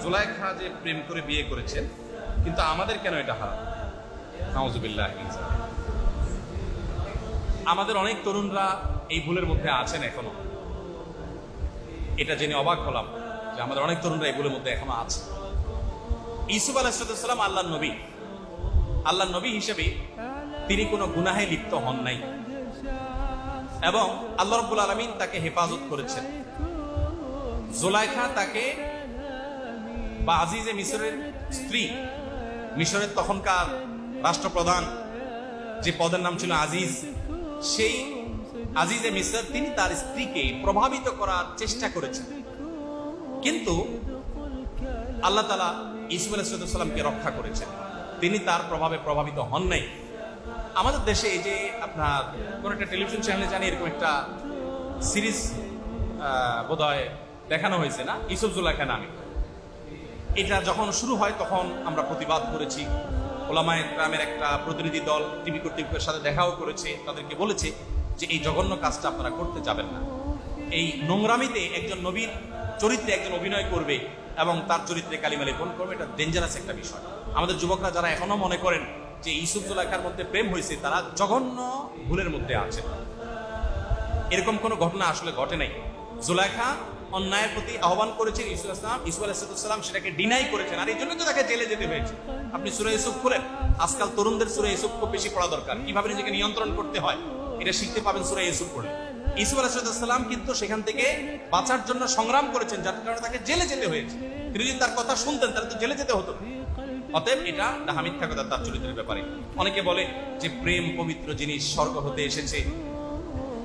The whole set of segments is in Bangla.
জুলাইখা যে প্রেম করে বিয়ে করেছেন, কিন্তু আমাদের কেন এটা হারাম? নাউজুবিল্লাহ। আমাদের অনেক তরুণরা এই ভুলের মধ্যে আছেন এখনো। এটা জেনে অবাক হলাম যে আমাদের অনেক তরুণরা এই ভুলের মধ্যে এখনো আছে। ইউসুফ আলাইহিস সালাম আল্লাহর নবী হিসেবে তিনি কোনো গুনাহে লিপ্ত হন নাই এবং আল্লাহ রাব্বুল আলামিন তাকে হেফাজত করেছেন। জুলাইখা তাকে বা আজিজে মিসরের স্ত্রী, মিশরের তখনকার রাষ্ট্রপ্রধান যে পদের নাম ছিল আজিজ, সেই আজিজে মিসর তিনি তার স্ত্রীকে প্রভাবিত করার চেষ্টা করেছেন, কিন্তু আল্লাহ তাআলা ইউসুফ আলাইহিস সালামকে রক্ষা করেছেন, তিনি তার প্রভাবে প্রভাবিত হন নাই। আমাদের দেশে এই যে আপনার কোন একটা টেলিভিশন চ্যানেলে জানি এরকম একটা সিরিজ বোধহয় দেখানো হয়েছে না, ইউসুফ জুলাইখা নামে। এটা যখন শুরু হয় তখন আমরা প্রতিবাদ করেছি। ওলামায়ে কেরামের একটা প্রতিনিধি দল টিভি কর্তৃপক্ষের সাথে দেখাও করেছে, তাদেরকে বলেছে যে এই জঘন্য কাজটা আপনারা করতে যাবেন না। এই নোংরামিতে একজন নবীর চরিত্রে একজন অভিনয় করবে এবং তার চরিত্রে কালিমা লেপন করবে, এটা ডেঞ্জারাস একটা বিষয়। আমাদের যুবকরা যারা এখনো মনে করেন যে ইউসুফ জুলাইখার মধ্যে প্রেম হয়েছে, তারা জঘন্য ভুলের মধ্যে আছে। এরকম কোনো ঘটনা আসলে ঘটে নাই। জুলাইখা অন্যায়ের প্রতি আহ্বান করেছেন ইউসুফ আলাইহিস সালাম সেটাকে ডিনাই করেছেন, আর এই জন্য তো তাকে জেলে যেতে হয়েছে। আপনি সূরা ইউসুফ খুলেন, আজকাল তরুণদের সূরা ইউসুফ খুব বেশি পড়া দরকার, কিভাবে নিজেকে নিয়ন্ত্রণ করতে হয় এটা শিখতে পাবেন সূরা ইউসুফ পড়লে। ইউসুফ আলাইহিস সালাম কিন্তু সেখান থেকে বাঁচার জন্য সংগ্রাম করেছেন, যার কারণে তাকে জেলে যেতে হয়েছে। তিনি যদি তার কথা শুনতেন তাহলে তো জেলে যেতে হতো। অতএব এটা ডাহা মিথ্যা কথা তার চরিত্রের ব্যাপারে। অনেকে বলে যে প্রেম পবিত্র জিনিস, স্বর্গ হতে এসেছে,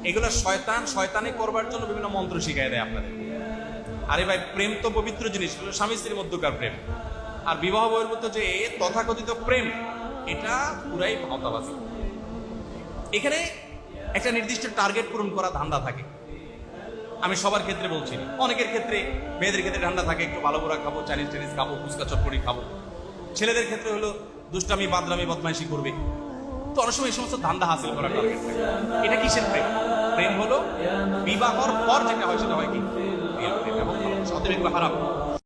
এগুলো শয়তানে করবার জন্য বিভিন্ন মন্ত্র শিখাই দেয় আপনাদের। আরে ভাই, প্রেম তো পবিত্র জিনিস, স্বামী স্ত্রীর মধ্যকার প্রেম। আর বিবাহ বহির্ভূত যে তথাকথিত প্রেম, এটা পুরাই ভাওতাবাজি। এখানে একটা নির্দিষ্ট টার্গেট পূরণ করা ধান্দা থাকে। আমি সবার ক্ষেত্রে বলছি না, অনেকের ক্ষেত্রে, মেয়েদের ক্ষেত্রে ধান্দা থাকে একটু ভালো করে খাবো, চাইনিজ খাবো, ফুচকা চটপটি খাবো। ছেলেদের ক্ষেত্রে হলো দুষ্টামি, বাদরামি, বদমাইশি করবে। তো অনেক সময় এই সমস্ত ধান্দা হাসিল করার টার্গেট থাকে। এটা কিসের প্রেম? প্রেম হলো বিবাহর পর যেটা হয় সেটা হয় কি? এবং অতএব এগুলো হারাম।